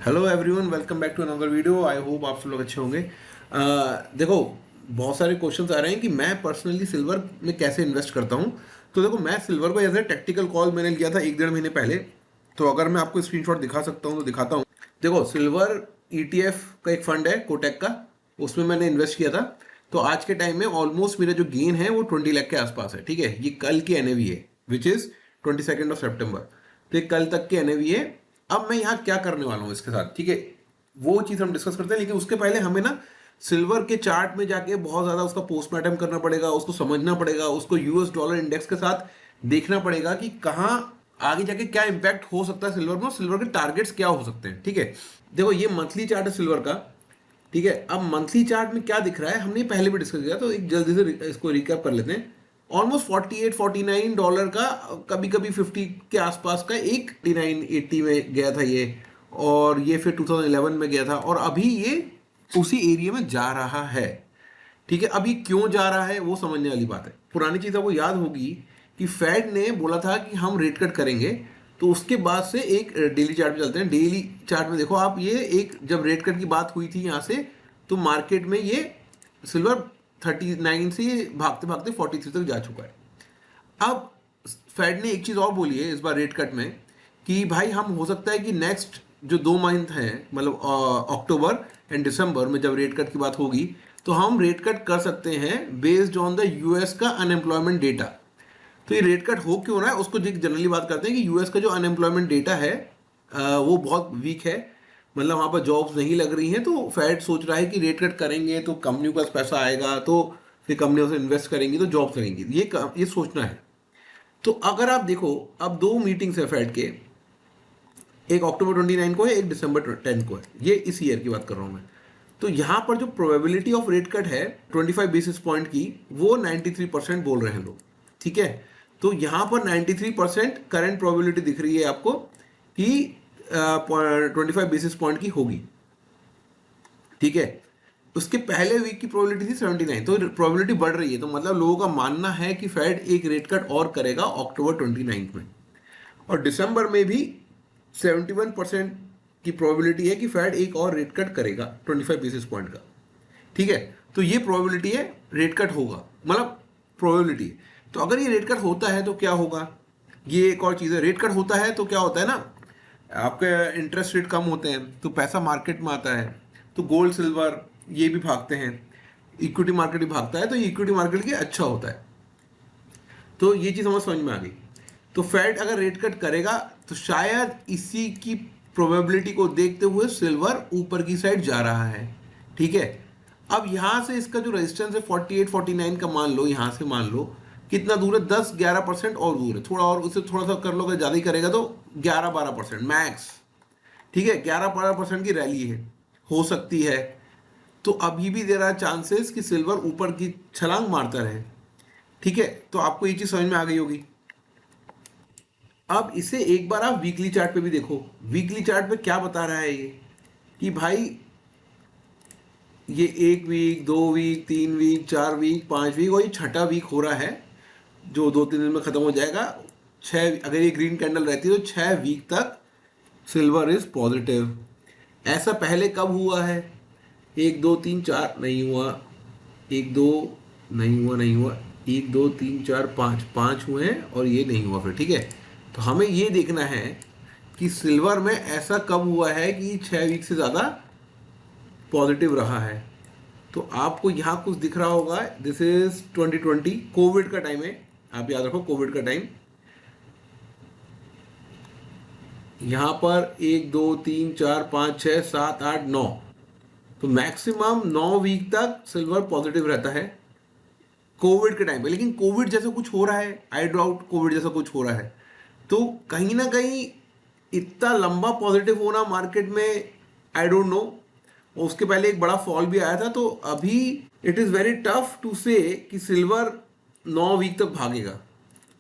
Hello everyone, welcome back to another video. I hope आप सब लोग अच्छे होंगे। देखो, बहुत सारे क्वेश्चंस आ रहे हैं कि मैं पर्सनली सिल्वर में कैसे इन्वेस्ट करता हूं। तो देखो, मैं सिल्वर को एज ए टेक्टिकल कॉल मैंने लिया था 1-1.5 महीने पहले। तो अगर मैं आपको स्क्रीनशॉट दिखा सकता हूं तो दिखाता हूं। देखो, सिल्वर ईटीएफ का एक फंड है कोटेक का, उसमें मैंने इन्वेस्ट किया था। तो आज के टाइम में ऑलमोस्ट मेरा जो गेन है वो 20 लाख के आसपास है। ठीक है, ये कल की एनएवी है विच इज 22 सितंबर। तो ये कल तक की एनएवी है। अब मैं यहाँ क्या करने वाला हूँ इसके साथ, ठीक है, वो चीज़ हम डिस्कस करते हैं। लेकिन उसके पहले हमें ना सिल्वर के चार्ट में जाके बहुत ज़्यादा उसका पोस्टमार्टम करना पड़ेगा, उसको समझना पड़ेगा, उसको यूएस डॉलर इंडेक्स के साथ देखना पड़ेगा कि कहाँ आगे जाके क्या इम्पैक्ट हो सकता है सिल्वर में, और सिल्वर के टारगेट्स क्या हो सकते हैं। ठीक है, देखो ये मंथली चार्ट है सिल्वर का। ठीक है, अब मंथली चार्ट में क्या दिख रहा है हमने पहले भी डिस्कस किया, तो एक जल्दी से इसको रिकैप कर लेते हैं। ऑलमोस्ट $48-49 का, कभी कभी 50 के आसपास का, एक 49-80 में गया था ये, और ये फिर 2011 में गया था, और अभी ये उसी एरिया में जा रहा है। ठीक है, अभी क्यों जा रहा है वो समझने वाली बात है। पुरानी चीज़ आपको याद होगी कि फेड ने बोला था कि हम रेट कट करेंगे। तो उसके बाद से एक डेली चार्ट पे चलते हैं। डेली चार्ट में देखो आप, ये एक जब रेट कट की बात हुई थी यहाँ से, तो मार्केट में ये सिल्वर 39 से भागते भागते 43 तक जा चुका है। अब फेड ने एक चीज़ और बोली है इस बार रेट कट में, कि भाई हम हो सकता है कि नेक्स्ट जो 2 मंथ हैं, मतलब अक्टूबर एंड दिसंबर में जब रेट कट की बात होगी, तो हम रेट कट कर सकते हैं बेस्ड ऑन द यूएस का अनएम्प्लॉयमेंट डेटा। तो ये रेट कट हो क्यों रहा है उसको जनरली बात करते हैं कि यूएस का जो अनएम्प्लॉयमेंट डेटा है वो बहुत वीक है। मतलब वहाँ पर जॉब्स नहीं लग रही हैं, तो फेड सोच रहा है कि रेट कट करेंगे तो कंपनियों के पास पैसा आएगा, तो फिर कंपनियों से इन्वेस्ट करेंगी तो जॉब्स लगेंगी। ये सोचना है। तो अगर आप देखो, अब 2 मीटिंग्स है फेड के, एक अक्टूबर 29 को है, एक दिसंबर 10 को है। ये इस ईयर की बात कर रहा हूँ मैं। तो यहाँ पर जो प्रोबेबिलिटी ऑफ रेट कट है 25 बेसिस पॉइंट की, वो 93% बोल रहे हैं लोग। ठीक है, तो यहाँ पर 93% करंट प्रोबेबिलिटी दिख रही है आपको कि 25 बेसिस पॉइंट की होगी। ठीक है, उसके पहले वीक की प्रोबेबिलिटी थी 79, तो प्रोबेबिलिटी बढ़ रही है। तो मतलब लोगों का मानना है कि फेड एक रेट कट और करेगा अक्टूबर 29 में, और दिसंबर में भी 71% की प्रोबेबिलिटी है कि फेड एक और रेट कट करेगा 25 बेसिस पॉइंट का। ठीक है, तो ये प्रोबेबिलिटी है रेट कट होगा, मतलब प्रोबेबिलिटी। तो अगर ये रेट कट होता है तो क्या होगा, ये एक और चीज़ है। रेट कट होता है तो क्या होता है ना, आपके इंटरेस्ट रेट कम होते हैं तो पैसा मार्केट में आता है, तो गोल्ड सिल्वर ये भी भागते हैं, इक्विटी मार्केट भी भागता है, तो ये इक्विटी मार्केट के लिए अच्छा होता है। तो ये चीज़ हमें समझ में आ गई। तो फेड अगर रेट कट करेगा तो शायद इसी की प्रोबेबिलिटी को देखते हुए सिल्वर ऊपर की साइड जा रहा है। ठीक है, अब यहां से इसका जो रेजिस्टेंस है 48-49 का, मान लो यहां से, मान लो कितना दूर है, 10-11% और दूर है। थोड़ा और उसे थोड़ा सा कर लो, अगर ज़्यादा ही करेगा तो 11-12% मैक्स। ठीक है, 11-12% की रैली है, हो सकती है। तो अभी भी देर आर चांसेस कि सिल्वर ऊपर की छलांग मारता रहे। ठीक है, तो आपको ये चीज़ समझ में आ गई होगी। अब इसे एक बार आप वीकली चार्ट पे भी देखो। वीकली चार्ट पे क्या बता रहा है ये, कि भाई ये 1 week, 2 week, 3 week, 4 week, 5 week, और ये छठा वीक हो रहा है जो 2-3 दिन में ख़त्म हो जाएगा। अगर ये ग्रीन कैंडल रहती है तो 6 वीक तक सिल्वर इज पॉजिटिव। ऐसा पहले कब हुआ है, 1, 2, 3, 4 नहीं हुआ, 1, 2 नहीं हुआ, 1, 2, 3, 4, 5 5 हुए हैं, और ये नहीं हुआ फिर। ठीक है, तो हमें ये देखना है कि सिल्वर में ऐसा कब हुआ है कि 6 वीक से ज़्यादा पॉजिटिव रहा है। तो आपको यहाँ कुछ दिख रहा होगा, दिस इज 2020, कोविड का टाइम है, आप याद रखो कोविड का टाइम। यहाँ पर 1, 2, 3, 4, 5, 6, 7, 8, 9, तो मैक्सिमम 9 वीक तक सिल्वर पॉजिटिव रहता है कोविड के टाइम पे। लेकिन कोविड जैसा कुछ हो रहा है, आई डाउट कोविड जैसा कुछ हो रहा है। तो कहीं ना कहीं इतना लंबा पॉजिटिव होना मार्केट में, आई डोंट नो। उसके पहले एक बड़ा फॉल भी आया था, तो अभी it is very tough to say कि सिल्वर 9 वीक तक भागेगा।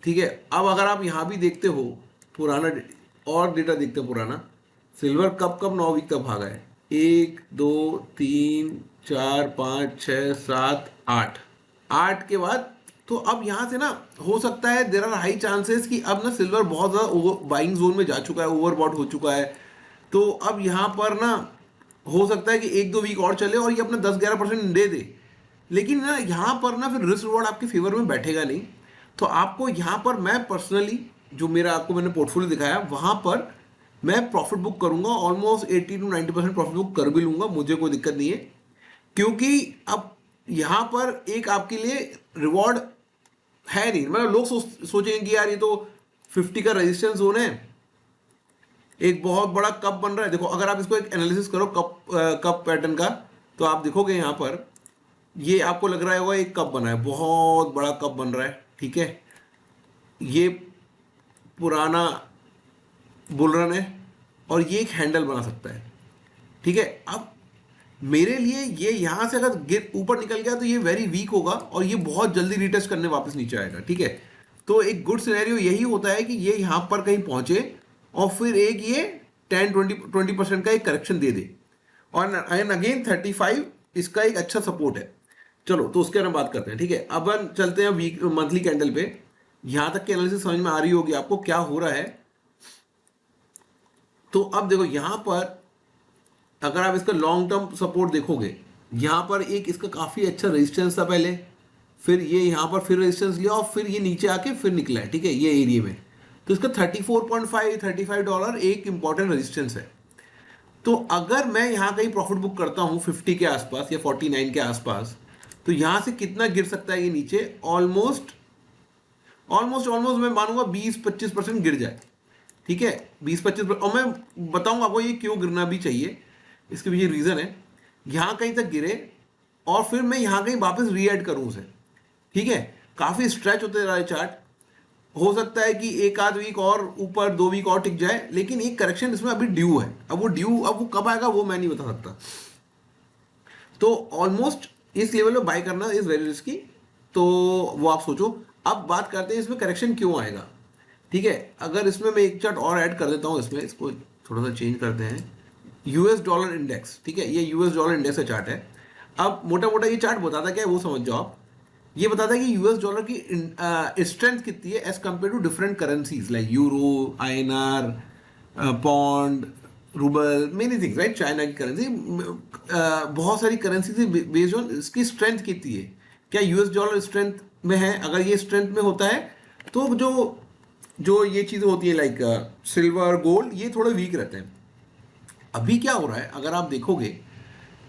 ठीक है, अब अगर आप यहाँ भी देखते हो पुराना और डेटा देखते हो पुराना, सिल्वर कब कब 9 वीक तक भागा है, 1, 2, 3, 4, 5, 6, 7, 8, 8 के बाद। तो अब यहाँ से ना हो सकता है, देर आर हाई चांसेस कि अब ना सिल्वर बहुत ज़्यादा बाइंग जोन में जा चुका है, ओवरबॉट हो चुका है। तो अब यहाँ पर ना हो सकता है कि 1-2 वीक और चले और ये अपना 10-11% दे दे, लेकिन ना यहाँ पर ना फिर रिस्क रिवॉर्ड आपके फेवर में बैठेगा नहीं। तो आपको यहाँ पर मैं पर्सनली, जो मेरा आपको मैंने पोर्टफोलियो दिखाया वहाँ पर मैं प्रॉफिट बुक करूँगा, ऑलमोस्ट 80 to 90% प्रॉफिट बुक कर भी लूँगा, मुझे कोई दिक्कत नहीं है। क्योंकि अब यहाँ पर एक आपके लिए रिवॉर्ड है नहीं, मतलब लोग सोचेंगे कि यार ये तो 50 का रेजिस्टेंस जोन है, एक बहुत बड़ा कप बन रहा है। देखो अगर आप इसको एक एनालिसिस करो कप पैटर्न का, तो आप देखोगे यहाँ पर ये आपको लग रहा होगा एक कप बना है, बहुत बड़ा कप बन रहा है, ठीक है। ये पुराना बुल रन है और ये एक हैंडल बना सकता है, ठीक है। अब मेरे लिए ये यहाँ से अगर गिर ऊपर निकल गया तो ये वेरी वीक होगा और ये बहुत जल्दी रिटेस्ट करने वापस नीचे आएगा, ठीक है। तो एक गुड सिनेरियो यही होता है कि ये यहाँ पर कहीं पहुंचे और फिर एक ये 10-20% का एक करेक्शन दे दे, और एंड अगेन 35 इसका एक अच्छा सपोर्ट है। चलो तो उसके बारे में बात करते हैं, ठीक है। अब हम चलते हैं वीक मंथली कैंडल पे। यहाँ तक की एनालिसिस समझ में आ रही होगी आपको क्या हो रहा है। तो अब देखो यहाँ पर अगर आप इसका लॉन्ग टर्म सपोर्ट देखोगे, यहाँ पर एक इसका काफ़ी अच्छा रेजिस्टेंस था पहले, फिर ये यहाँ पर फिर रेजिस्टेंस लिया और फिर ये नीचे आके फिर निकला है, ठीक है, ये एरिया में। तो इसका 34.5-35 डॉलर एक इंपॉर्टेंट रेजिस्टेंस है। तो अगर मैं यहाँ कहीं प्रॉफिट बुक करता हूँ 50 के आसपास या 49 के आसपास, तो यहाँ से कितना गिर सकता है ये नीचे? ऑलमोस्ट मैं मानूंगा 20-25% गिर जाए, ठीक है, 20-25%। और मैं बताऊंगा आपको ये क्यों गिरना भी चाहिए, इसके पीछे रीज़न है। यहाँ कहीं तक गिरे और फिर मैं यहाँ कहीं वापस रीएड करूँ उसे, ठीक है। काफ़ी स्ट्रेच होते रहा है चार्ट, हो सकता है कि एक आध वीक और ऊपर 2 वीक और टिक जाए, लेकिन एक करेक्शन इसमें अभी ड्यू है। अब वो कब आएगा वो मैं नहीं बता सकता। तो ऑलमोस्ट इस लेवल में बाय करना इज वेरी रिस्की, तो वो आप सोचो। अब बात करते हैं इसमें करेक्शन क्यों आएगा, ठीक है। अगर इसमें मैं एक चार्ट और ऐड कर देता हूँ, इसमें इसको थोड़ा सा चेंज करते हैं। यूएस डॉलर इंडेक्स, ठीक है, ये यूएस डॉलर इंडेक्स का चार्ट है। अब मोटा मोटा ये चार्ट बताता क्या है वो समझ जाओ आप। ये बताता है कि यूएस डॉलर की स्ट्रेंथ कितनी है as compare to different currencies like euro, INR, pound, rouble, many things, right. China की करेंसी, बहुत सारी करेंसी से बेस्ड ऑन इसकी स्ट्रेंथ कितनी है। क्या यूएस डॉलर स्ट्रेंथ में है? अगर ये स्ट्रेंथ में होता है तो जो जो ये चीज़ें होती है लाइक सिल्वर, गोल्ड, ये थोड़े वीक रहते हैं। अभी क्या हो रहा है अगर आप देखोगे,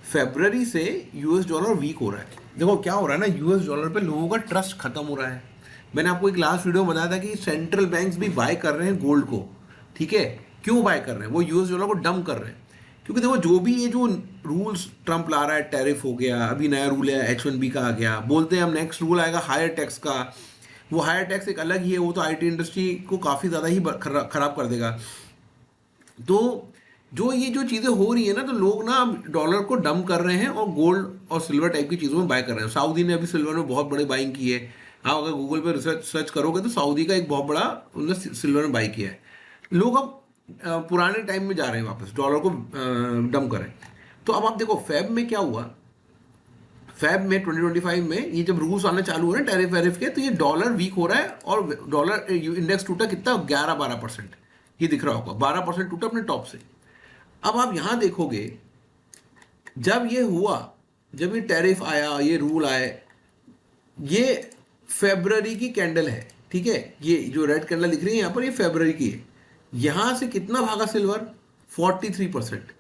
फरवरी से यूएस डॉलर वीक हो रहा है। देखो क्या हो रहा है ना, यूएस डॉलर पे लोगों का ट्रस्ट खत्म हो रहा है। मैंने आपको एक लास्ट वीडियो में बताया था कि सेंट्रल बैंक्स भी बाय कर रहे हैं गोल्ड को, ठीक है। क्यों बाय कर रहे हैं? वो यूएस डॉलर को डंप कर रहे हैं, क्योंकि देखो जो भी ये जो रूल्स ट्रंप ला रहा है, टैरिफ हो गया, अभी नया रूल है H1B का आ गया, बोलते हैं अब नेक्स्ट रूल आएगा हायर टैक्स का। वो हायर टैक्स एक अलग ही है, वो तो आईटी इंडस्ट्री को काफ़ी ज़्यादा ही खराब कर देगा। तो जो ये जो चीज़ें हो रही है ना, तो लोग ना डॉलर को डंप कर रहे हैं और गोल्ड और सिल्वर टाइप की चीज़ों में बाय कर रहे हैं। सऊदी ने अभी सिल्वर में बहुत बड़ी बाइंग की है। आप अगर गूगल पे रिसर्च सर्च करोगे तो सऊदी का एक बहुत बड़ा उन्होंने सिल्वर में बाई किया है। लोग अब पुराने टाइम में जा रहे हैं, वापस डॉलर को डंप करें। तो अब आप देखो फेब में क्या हुआ। फेब में 2025 में ये जब रूल्स आने चालू हुए ना टैरिफ वैरिफ के, तो ये डॉलर वीक हो रहा है और डॉलर इंडेक्स टूटा कितना, 11-12%। ये दिख रहा होगा, 12% टूटा अपने टॉप से। अब आप यहां देखोगे, जब ये हुआ, जब ये टैरिफ आया, ये रूल आए, ये फरवरी की कैंडल है, ठीक है। ये जो रेड कैंडल दिख रही है यहां पर, ये फरवरी की है। यहां से कितना भागा सिल्वर? 43%।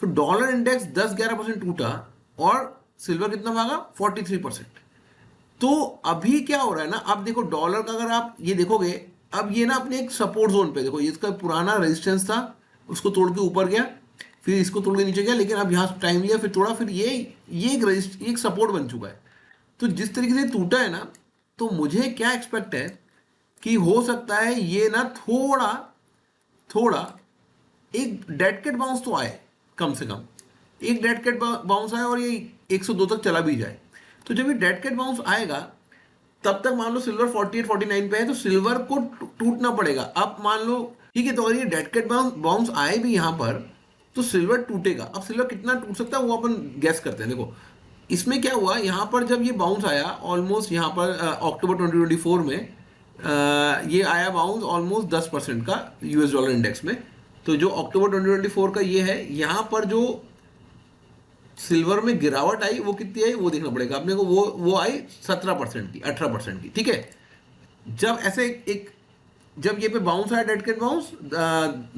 तो डॉलर इंडेक्स 10-11% टूटा और सिल्वर कितना भागा? 43%। तो अभी क्या हो रहा है ना, अब देखो डॉलर का अगर आप ये देखोगे, अब ये ना अपने एक सपोर्ट जोन पे, देखो इसका पुराना रेजिस्टेंस था, उसको तोड़ के ऊपर गया, फिर इसको तोड़ के नीचे गया, लेकिन अब यहाँ टाइम लिया, फिर तोड़ा, फिर ये एक सपोर्ट बन चुका है। तो जिस तरीके से टूटा है ना, तो मुझे क्या एक्सपेक्ट है कि हो सकता है ये ना थोड़ा एक डेड कैट बाउंस तो आए, कम से कम एक डेड कैट बाउंस आए और ये 102 तक चला भी जाए। तो जब ये डेड कैट बाउंस आएगा, तब तक मान लो सिल्वर 48-49 पे है, तो सिल्वर को टूटना पड़ेगा। अब मान लो ठीक है, तो अगर ये डेड कैट बाउंस आए भी यहाँ पर, तो सिल्वर टूटेगा। अब सिल्वर कितना टूट सकता है वो अपन गैस करते हैं। देखो इसमें क्या हुआ, यहाँ पर जब ये बाउंस आया ऑलमोस्ट, यहाँ पर अक्टूबर 2024 में ये आया बाउंस ऑलमोस्ट 10% का यूएस डॉलर इंडेक्स में, तो जो अक्टूबर 2024 का ये है, यहाँ पर जो सिल्वर में गिरावट आई वो कितनी आई वो देखना पड़ेगा अपने को। वो आई 17% की, 18% की, ठीक है। जब ऐसे एक जब ये पे बाउंस आया, डेड कैट बाउंस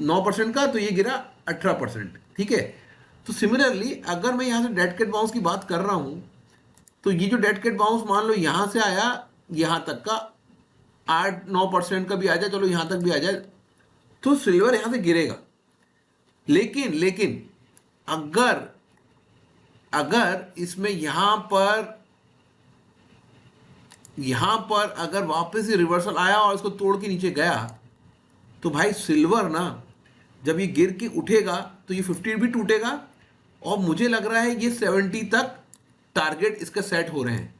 9% का, तो ये गिरा 18%, ठीक है। तो सिमिलरली अगर मैं यहाँ से डेड कैट बाउंस की बात कर रहा हूँ, तो ये जो डेड कैट बाउंस मान लो यहाँ से आया यहाँ तक का 8-9% का भी आ जाए, चलो यहाँ तक भी आ जाए, तो सिल्वर यहाँ से गिरेगा। लेकिन लेकिन अगर अगर इसमें यहां पर अगर वापस से रिवर्सल आया और इसको तोड़ के नीचे गया, तो भाई सिल्वर ना जब ये गिर के उठेगा तो ये 50 भी टूटेगा, और मुझे लग रहा है ये 70 तक टारगेट इसका सेट हो रहे हैं।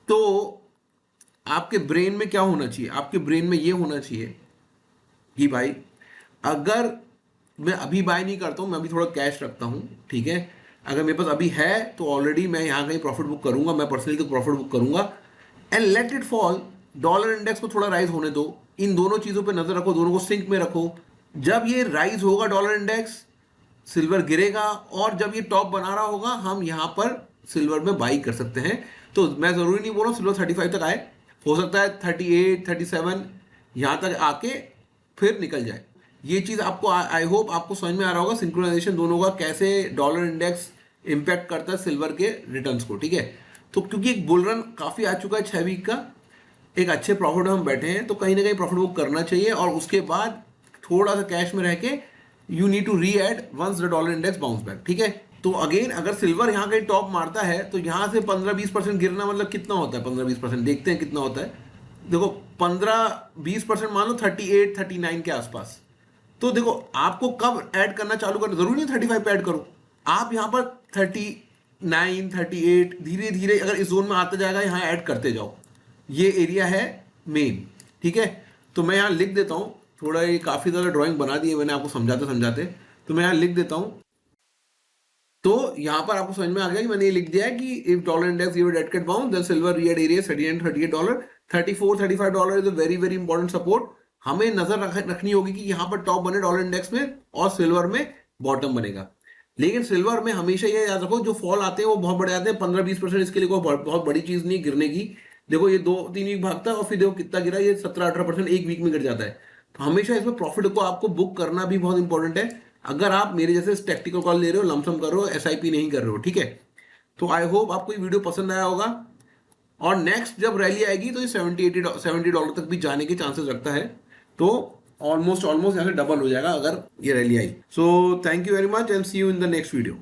तो आपके ब्रेन में क्या होना चाहिए, आपके ब्रेन में ये होना चाहिए कि भाई अगर मैं अभी बाय नहीं करता हूं, मैं अभी थोड़ा कैश रखता हूं, ठीक है। अगर मेरे पास अभी है तो ऑलरेडी मैं यहाँ कहीं प्रॉफिट बुक करूंगा, मैं पर्सनली तो प्रॉफिट बुक करूंगा, and let it fall. Dollar index को थोड़ा राइज होने दो, इन दोनों चीजों पे नजर रखो, दोनों को सिंक में रखो। जब ये राइज होगा डॉलर इंडेक्स, सिल्वर गिरेगा, और जब ये टॉप बना रहा होगा हम यहाँ पर सिल्वर में बाई कर सकते हैं। तो मैं जरूरी नहीं बोल रहा हूँ सिल्वर 35 तक आए, हो सकता है 38 37 यहाँ तक आके फिर निकल जाए। ये चीज आपको आई होप आपको समझ में आ रहा होगा, सिंक्रोनाइजेशन दोनों का कैसे डॉलर इंडेक्स इंपैक्ट करता है सिल्वर के रिटर्न्स को, ठीक है। तो क्योंकि एक बुल रन काफी आ चुका है 6 वीक का, एक अच्छे प्रॉफिट में हम बैठे हैं, तो कहीं ना कहीं प्रॉफिट बुक करना चाहिए, और उसके बाद थोड़ा सा कैश में रह के you need to read once the dollar index bounce back, ठीक है। तो अगेन अगर सिल्वर यहाँ कहीं टॉप मारता है तो यहाँ से 15-20% गिरना मतलब कितना होता है, 15-20% देखते हैं कितना होता है। देखो 15-20% मान लो 38-39 के आसपास। तो देखो आपको कब ऐड करना चालू करना, जरूरी नहीं 35 पे ऐड करो, आप यहाँ पर 39-38 धीरे धीरे अगर इस जोन में आता जाएगा यहाँ ऐड करते जाओ। ये एरिया है मेन, ठीक है। तो मैं यहाँ लिख देता हूँ, थोड़ा ये काफी ज्यादा ड्राइंग बना दी है मैंने आपको समझाते समझाते, तो मैं यहाँ लिख देता हूँ। तो यहाँ पर आपको समझ में आ गया कि मैंने ये लिख दिया है कि if dollar index give dead cat bounce then silver read area $38 $34-35 is a very very important support. हमें नजर रखनी होगी कि यहाँ पर टॉप बने डॉलर इंडेक्स में और सिल्वर में बॉटम बनेगा। लेकिन सिल्वर में हमेशा ये याद रखो जो फॉल आते हैं वो बहुत बड़े आते हैं, 15-20%, इसके लिए कोई बहुत बड़ी चीज नहीं गिरने की। देखो ये 2-3 वीक भागता है और फिर देखो कितना गिरा, ये 17-18% एक वीक में गिर जाता है। तो हमेशा इसमें प्रॉफिट को आपको बुक करना भी बहुत इंपॉर्टेंट है, अगर आप मेरे जैसे टैक्टिकल कॉल ले रहे हो, लमसम कर रहे हो, एसआईपी नहीं कर रहे हो, ठीक है। तो आई होप आपको ये वीडियो पसंद आया होगा, और नेक्स्ट जब रैली आएगी तो ये $70 तक भी जाने के चांसेस रखता है। तो ऑलमोस्ट यहाँ से डबल हो जाएगा अगर ये रैली आई। So thank you very much and see you in the next video.